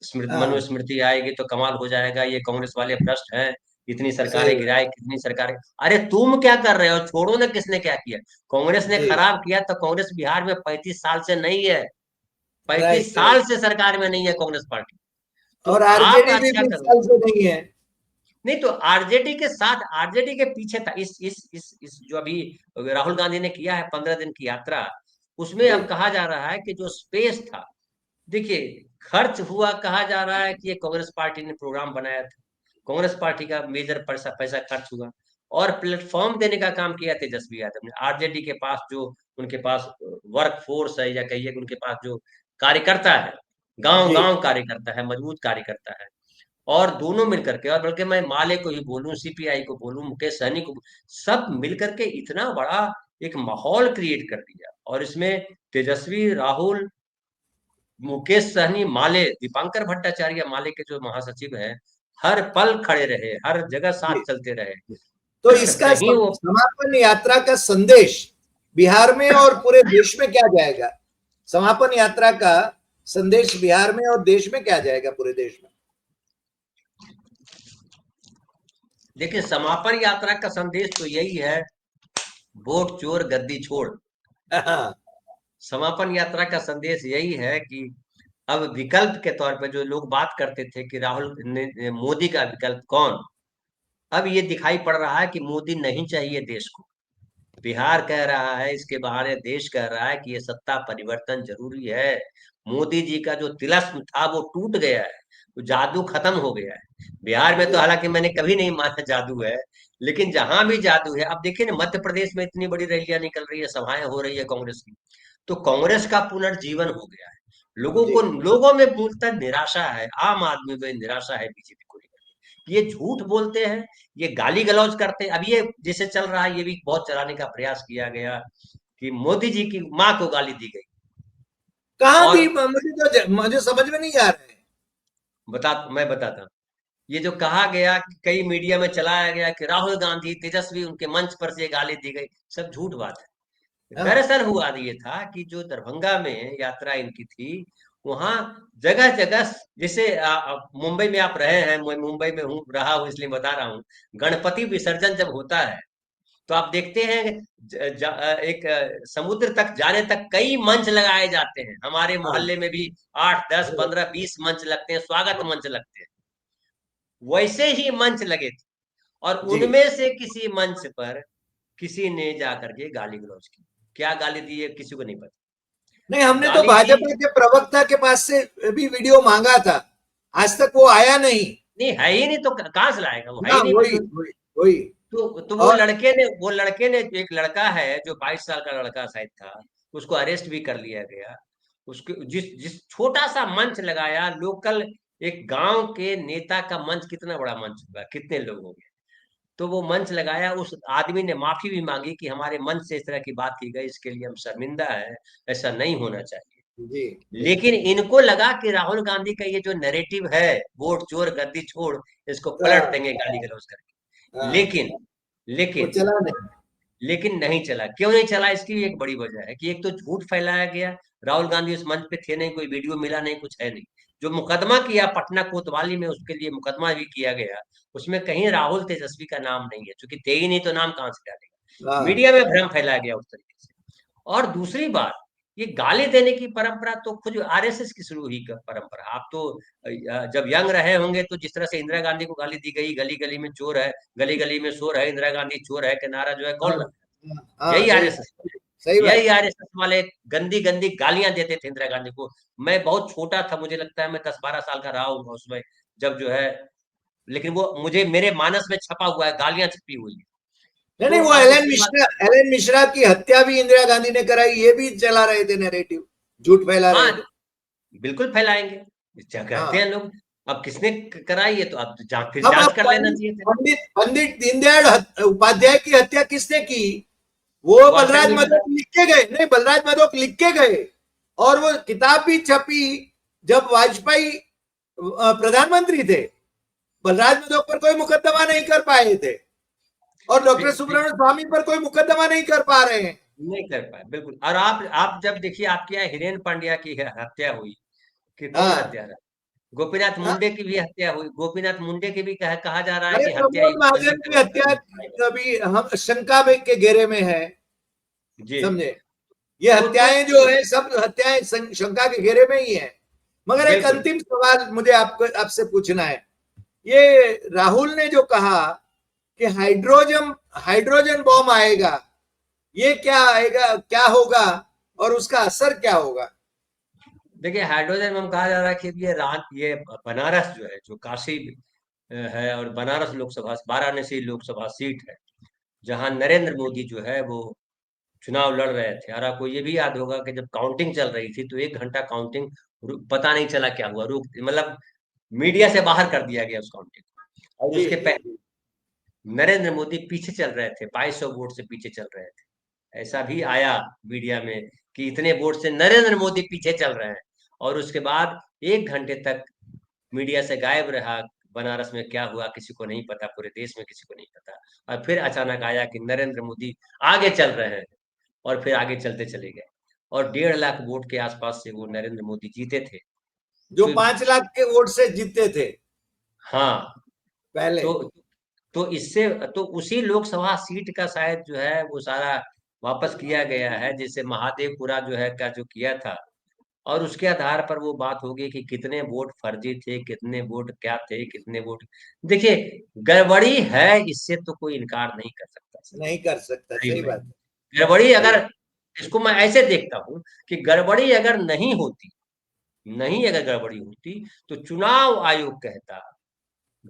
स्मृति, हाँ मनुस्मृति आएगी तो कमाल हो जाएगा, ये कांग्रेस वाले भ्रष्ट हैं, इतनी सही सरकारें बात। गिराए, कितनी सरकारें। अरे तुम क्या कर रहे हो, छोड़ो ना, किसने क्या किया, कांग्रेस ने जी खराब किया, तो कांग्रेस बिहार में 35 साल से नहीं है, पैंतीस राइट साल राइट। से सरकार में नहीं है कांग्रेस पार्टी। तो और आप आरजेडी भी अच्छा 20 करो। साल से नहीं है। नहीं तो आरजेडी के साथ, आरजेडी के पीछे था, इस जो अभी राहुल गांधी ने किया है 15 दिन की यात्रा, उसमें जी अब कहा जा रहा है कि जो स्पेस था, देखिए, खर्च हुआ, कहा जा रहा है कि ये कांग्रेस पार्टी ने प्रोग्राम बनाया था, कांग्रेस पार्टी का मेजर पैसा पैसा खर्च हुआ, और प्लेटफॉर्म देने का काम किया तेजस्वी यादव ने। आरजेडी के पास जो उनके पास वर्क फोर्स है, या कहिए कि उनके पास जो कार्यकर्ता है, गांव जी गांव कार्यकर्ता है, मजबूत कार्यकर्ता है, और दोनों मिलकर के, और बल्कि मैं माले को ही बोलूं, सीपीआई को बोलूं, मुकेश सहनी को, सब मिलकर के इतना बड़ा एक माहौल क्रिएट कर दिया। और इसमें तेजस्वी, राहुल, मुकेश सहनी, माले, दीपांकर भट्टाचार्य माले के जो महासचिव हैं, हर पल खड़े रहे, हर जगह जी। साथ चलते रहे। तो इसका कहीं वो, समापन यात्रा का संदेश बिहार में और पूरे देश में क्या जाएगा? समापन यात्रा का संदेश बिहार में और देश में क्या जाएगा, पूरे देश में? देखिए, समापन यात्रा का संदेश तो यही है, वोट चोर गद्दी छोड़। हाँ, समापन यात्रा का संदेश यही है कि अब विकल्प के तौर पे जो लोग बात करते थे कि राहुल ने, मोदी का विकल्प कौन, अब ये दिखाई पड़ रहा है कि मोदी नहीं चाहिए देश को। बिहार कह रहा है, इसके बहाने देश कह रहा है कि ये सत्ता परिवर्तन जरूरी है। मोदी जी का जो तिलस्म था वो टूट गया है, वो जादू खत्म हो गया है। बिहार में तो जी हालांकि मैंने कभी नहीं माना जादू है, लेकिन जहां भी जादू है, अब देखिए ना, मध्य प्रदेश में इतनी बड़ी रैलियां निकल रही है, सभाएं हो रही है कांग्रेस की, तो कांग्रेस का पुनर्जीवन हो गया है। लोगों जी को, लोगों में मूलतः निराशा है, आम आदमी में निराशा है बीजेपी को लेकर। ये झूठ बोलते हैं, ये गाली गलौज करते हैं। अब ये जैसे चल रहा है, ये भी बहुत चलाने का प्रयास किया गया कि मोदी जी की माँ को गाली दी गई। कहाँ और दी? मुझे समझ में नहीं आ रहा है। मैं बताता हूँ, ये जो कहा गया, कई मीडिया में चलाया गया कि राहुल गांधी, तेजस्वी, उनके मंच पर से गाली दी गई, सब झूठ बात है। हाँ दरअसल हुआ ये था कि जो दरभंगा में यात्रा इनकी थी, वहां जगह जगह, जैसे मुंबई में आप रहे हैं, मैं मुंबई में हूँ, रहा हूँ, इसलिए बता रहा हूँ, गणपति विसर्जन जब होता है तो आप देखते हैं एक समुद्र तक जाने तक कई मंच लगाए जाते हैं, हमारे हाँ मोहल्ले में भी 8, 10, 15, 20 मंच लगते हैं, स्वागत मंच लगते हैं। वैसे ही मंच लगे थे, और जी उनमें से किसी मंच पर किसी ने जाकर के गाली गलौज की। क्या गाली दी है किसी को नहीं पता। नहीं, हमने तो गाली दी। भाजपा के प्रवक्ता के पास से भी वीडियो मांगा था, आज तक वो आया नहीं। नहीं है ही नहीं तो कहाँ से लाएगा, वो है ना, ही नहीं वही वीडियो। वही वही। तो और वो लड़के ने, एक लड़का है जो 22 साल का लड़का शायद था, उसको अरेस्ट भी कर लिया गया। उसके जिस जिस छोटा सा मंच लगाया, लोकल एक गांव के नेता का मंच, कितना बड़ा मंच होगा, कितने लोग होंगे। तो वो मंच लगाया, उस आदमी ने माफी भी मांगी कि हमारे मंच से इस तरह की बात की गई, इसके लिए हम शर्मिंदा है, ऐसा नहीं होना चाहिए। जी जी। लेकिन इनको लगा कि राहुल गांधी का ये जो नैरेटिव है, वोट चोर गद्दी छोड़, इसको पलट हाँ देंगे गाली गलौज करके। हाँ, लेकिन वो लेकिन चला नहीं। लेकिन नहीं चला। क्यों नहीं चला, इसकी भी एक बड़ी वजह है कि एक तो झूठ फैलाया गया। राहुल गांधी उस मंच पे थे नहीं, कोई वीडियो मिला नहीं, कुछ है नहीं। जो मुकदमा किया पटना कोतवाली में, उसके लिए मुकदमा भी किया गया, उसमें कहीं राहुल तेजस्वी का नाम नहीं है, क्योंकि थे ही नहीं तो नाम कहां से डालेगा। हाँ, मीडिया में भ्रम फैलाया गया उस तरीके से। और दूसरी बात, ये गाली देने की परंपरा तो खुद आरएसएस की शुरू हुई का परंपरा। आप तो जब यंग रहे होंगे तो जिस तरह से इंदिरा गांधी को गाली दी गई, गली गली में चोर है, गली गली में शोर है, इंदिरा गांधी चोर है के नारा जो है हाँ, कौन, हाँ, यही सही आरएसएस, बात, सही यही बात। आरएसएस वाले गंदी गंदी गालियां देते थे इंदिरा गांधी को। मैं बहुत छोटा था, मुझे लगता है मैं 10-12 साल का रहा हूँ उसमें, जब जो है, लेकिन वो मुझे मेरे मानस में छपा हुआ है, गालियां छपी हुई है। नहीं नहीं, तो वो अब उसके बाद, एलन मिश्रा की हत्या भी इंदिरा गांधी ने कराई, ये भी चला रहे थे नैरेटिव, झूठ फैला हाँ रहे थे। बिल्कुल फैलाएंगे, क्या कहते हाँ, हैं लोग। अब किसने कराई है, तो अब फिर अब जांच कर लेना पंडित चाहिए था। पंडित पंडित दीनदयाल उपाध्याय की हत्या किसने की? वो वो आज तक बलराज नहीं पता। मधोक लिख के गए, नहीं, बलराज मधोक लिख के गए। और वो किताब भी छपी जब वाजपेयी प्रधानमंत्री थे। बलराज मधोक पर कोई मुकदमा नहीं कर पाए थे, और डॉक्टर सुब्रमण्यम स्वामी पर कोई मुकदमा नहीं कर पा रहे हैं। नहीं कर पाए बिल्कुल। और आप जब देखिए, आपके यहाँ हिरेन पांड्या की हत्या हुई, कि कौन हाँ हत्या, गोपीनाथ हाँ। मुंडे की भी हत्या हुई, गोपीनाथ मुंडे की भी कहा जा रहा है अरे कि हत्या प्रमोद महाजन की हत्या जी। कभी हम शंका में के घेरे में है, समझे? ये तो हत्याएं जो है, सब हत्याएं शंका के घेरे में ही है। मगर एक बिल्कुल। अंतिम सवाल मुझे आपको आपसे पूछना है। ये राहुल ने जो कहा कि हाइड्रोजन हाइड्रोजन बॉम्ब आएगा, ये क्या आएगा, क्या होगा, और उसका असर क्या होगा? देखिए, हाइड्रोजन में कहा जा रहा है कि ये बनारस जो है, जो काशी है, और बनारस लोकसभा, वाराणसी लोकसभा सीट है, जहां नरेंद्र मोदी जो है वो चुनाव लड़ रहे थे। और आपको ये भी याद होगा कि जब काउंटिंग चल रही थी तो 1 घंटा काउंटिंग पता नहीं चला क्या हुआ, रुक, मतलब मीडिया से बाहर कर दिया गया उस काउंटिंग को। और जी उसके जी पहले जी। नरेंद्र मोदी पीछे चल रहे थे, 2200 वोट से पीछे चल रहे थे। ऐसा भी आया मीडिया में कि इतने वोट से नरेंद्र मोदी पीछे चल रहे हैं। और उसके बाद 1 घंटे तक मीडिया से गायब रहा। बनारस में क्या हुआ किसी को नहीं पता, पूरे देश में किसी को नहीं पता। और फिर अचानक आया कि नरेंद्र मोदी आगे चल रहे हैं, और फिर आगे चलते चले गए। और 1.5 लाख वोट के आसपास से वो नरेंद्र मोदी जीते थे। जो तो 5 लाख के वोट से जीते थे हाँ, पहले। तो तो इससे तो उसी लोकसभा सीट का शायद जो है वो सारा वापस किया गया है, जिसे महादेवपुरा जो है का जो किया था। और उसके आधार पर वो बात होगी कि कितने वोट फर्जी थे, कितने वोट क्या थे, कितने वोट, देखिए, गड़बड़ी है, इससे तो कोई इनकार नहीं कर सकता नहीं कर सकता, सही सही में। बात है, गड़बड़ी सही अगर, बात। इसको मैं ऐसे देखता हूँ कि गड़बड़ी अगर नहीं होती, नहीं अगर गड़बड़ी होती, तो चुनाव आयोग कहता,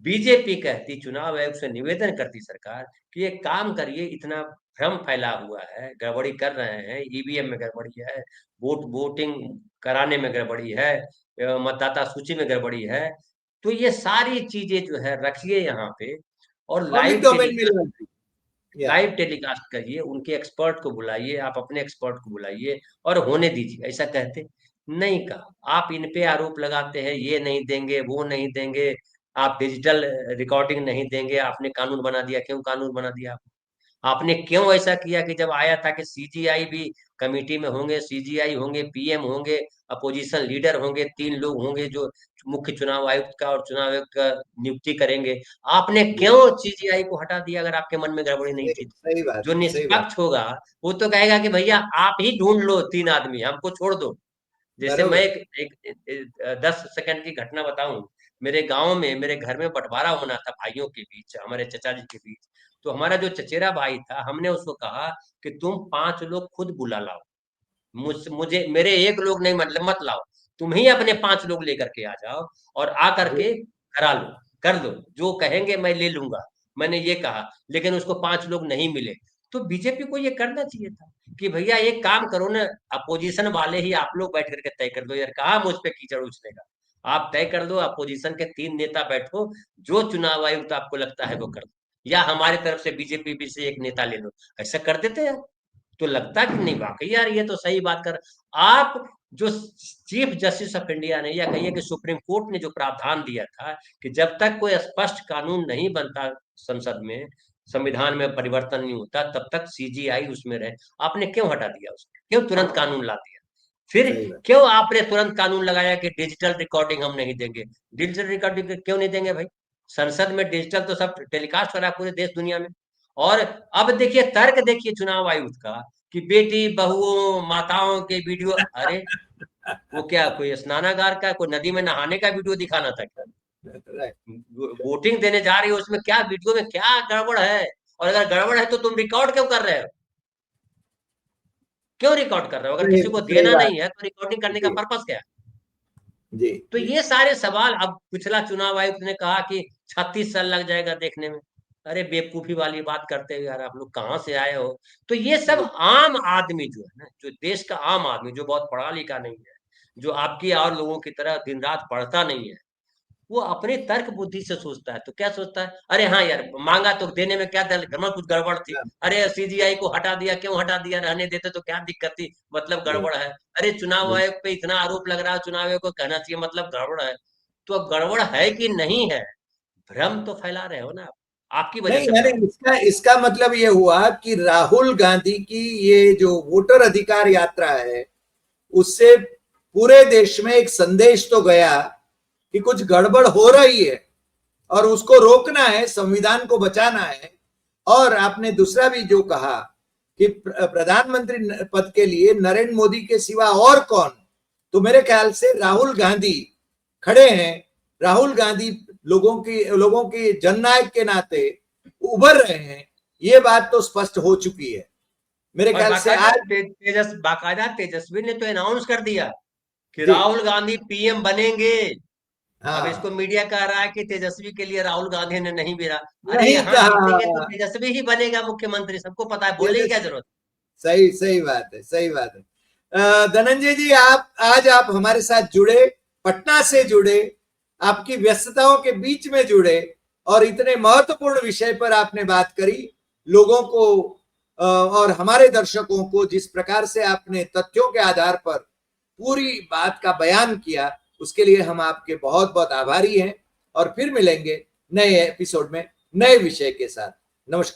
बीजेपी कहती, चुनाव आयोग से निवेदन करती सरकार कि ये काम करिए, इतना भ्रम फैला हुआ है, गड़बड़ी कर रहे हैं, ईवीएम में गड़बड़ी है, वोटिंग कराने में गड़बड़ी है, मतदाता सूची में गड़बड़ी है। तो ये सारी चीजें जो है रखिए यहाँ पे, और पब्लिक डोमेन में लाती। या लाइव टेलीकास्ट करिए, उनके एक्सपर्ट को बुलाइए, आप अपने एक्सपर्ट को बुलाइए, और होने दीजिए। ऐसा कहते नहीं कहा। आप इन पे आरोप लगाते हैं, ये नहीं देंगे, वो नहीं देंगे, आप डिजिटल रिकॉर्डिंग नहीं देंगे, आपने कानून बना दिया। क्यों कानून बना दिया आपने, क्यों ऐसा किया कि जब आया था कि सीजीआई भी कमेटी में होंगे, सीजीआई होंगे, पीएम होंगे, अपोजिशन लीडर होंगे, 3 लोग होंगे जो मुख्य चुनाव आयुक्त का और चुनाव आयुक्त का नियुक्ति करेंगे, आपने जी, क्यों सीजीआई को हटा दिया अगर आपके मन में गड़बड़ी नहीं सही थी। सही बात जो है, सही बात। निष्पक्ष होगा वो तो कहेगा कि भैया आप ही ढूंढ लो 3 आदमी, हमको छोड़ दो। जैसे मैं बरोबर। एक 10 सेकंड की घटना बताऊं। मेरे गांव में, मेरे घर में बंटवारा होना था भाइयों के बीच, हमारे चचा जी के बीच। तो हमारा जो चचेरा भाई था, हमने उसको कहा कि तुम 5 लोग खुद बुला लाओ, मुझे मेरे एक लोग नहीं मतलब मत लाओ, तुम ही अपने 5 लोग लेकर के आ जाओ और आ करके करा लो, कर लो, जो कहेंगे मैं ले लूंगा। मैंने ये कहा, लेकिन उसको 5 लोग नहीं मिले। तो बीजेपी को ये करना चाहिए था कि भैया एक काम करो ना, अपोजिशन वाले ही आप लोग बैठ करके तय कर दो यार, कहाँ मुझ पे कीचड़ उछलेगा। आप तय कर दो, अपोजिशन के 3 नेता बैठो, जो चुनाव आयुक्त आपको लगता है वो कर दो, या हमारी तरफ से बीजेपी से एक नेता ले लो। ऐसा कर देते हैं तो लगता कि नहीं वाकई यार ये तो सही बात कर। आप जो चीफ जस्टिस ऑफ इंडिया ने, या कहिए कि सुप्रीम कोर्ट ने जो प्रावधान दिया था कि जब तक कोई स्पष्ट कानून नहीं बनता संसद में, संविधान में परिवर्तन नहीं होता, तब तक सीजीआई उसमें रहे, आपने क्यों हटा दिया उसको? क्यों तुरंत कानून ला दिया? फिर क्यों आपने तुरंत कानून लगाया कि डिजिटल रिकॉर्डिंग हम नहीं देंगे? डिजिटल रिकॉर्डिंग क्यों नहीं देंगे भाई? संसद में डिजिटल तो सब टेलीकास्ट हो रहा है पूरे देश दुनिया में। और अब देखिए तर्क, देखिए चुनाव आयुक्त का कि बेटी बहुओं माताओं के वीडियो, अरे वो क्या कोई स्नानागार का, कोई नदी में नहाने का वीडियो दिखाना था क्या? वोटिंग देने जा रही हो, उसमें क्या वीडियो में क्या गड़बड़ है? और अगर गड़बड़ है तो तुम रिकॉर्ड क्यों कर रहे हो? क्यों रिकॉर्ड कर रहे हो? अगर किसी को देना नहीं है तो रिकॉर्डिंग करने का पर्पस क्या है? जी तो ये सारे सवाल, अब पिछला चुनाव आयुक्त ने कहा कि 36 साल लग जाएगा देखने में। अरे बेवकूफी वाली बात करते हो यार, आप लोग कहाँ से आए हो? तो ये सब आम आदमी जो है ना, जो देश का आम आदमी, जो बहुत पढ़ा लिखा नहीं है, जो आपकी और लोगों की तरह दिन रात पढ़ता नहीं है, वो अपने तर्क बुद्धि से सोचता है। तो क्या सोचता है? अरे हाँ यार, मांगा तो देने में क्या दल, घर में कुछ गड़बड़ थी, अरे सीजीआई को हटा दिया, क्यों हटा दिया? रहने देते तो क्या दिक्कत थी, मतलब गड़बड़ है। अरे चुनाव आयोग पे इतना आरोप लग रहा है, चुनाव आयोग को कहना चाहिए मतलब गड़बड़ है। तो अब गड़बड़ है कि नहीं है, भ्रम तो फैला रहे हो ना आप, आपकी वजह नहीं, से यानी भ्रम। इसका इसका मतलब ये हुआ कि राहुल गांधी की ये जो वोटर अधिकार यात्रा है, उससे पूरे देश में एक संदेश तो गया कि कुछ गड़बड़ हो रही है और उसको रोकना है, संविधान को बचाना है। और आपने दूसरा भी जो कहा कि प्रधानमंत्री पद के लिए नरेंद्र मोदी के सिवा और कौन, तो मेरे ख्याल से राहुल गांधी खड़े हैं। राहुल गांधी लोगों की जननायक के नाते उभर रहे हैं, ये बात तो स्पष्ट हो चुकी है मेरे और ख्याल से आज। बाकायदा तेजस्वी ने तो अनाउंस कर दिया कि जी राहुल गांधी पीएम बनेंगे। अब इसको हाँ, मीडिया कह रहा है कि तेजस्वी के लिए राहुल गांधी ने नहीं भिड़ा। अरे नहीं यहाँ कहा। जीतेंगे तो तेजस्वी ही बनेगा मुख्यमंत्री, सबको पता है, बोलने की क्या जरूरत? सही सही बात है, सही बात है। धनंजय जी, आप आज आप हमारे साथ जुड़े, पटना से जुड़े, आपकी व्यस्तताओं के बीच में जुड़े और इतने महत्वपूर्ण विषय पर आपने बात करी। लोगों को और हमारे दर्शकों को जिस प्रकार से आपने तथ्यों के आधार पर पूरी बात का बयान किया, उसके लिए हम आपके बहुत बहुत आभारी हैं। और फिर मिलेंगे नए एपिसोड में नए विषय के साथ। नमस्कार।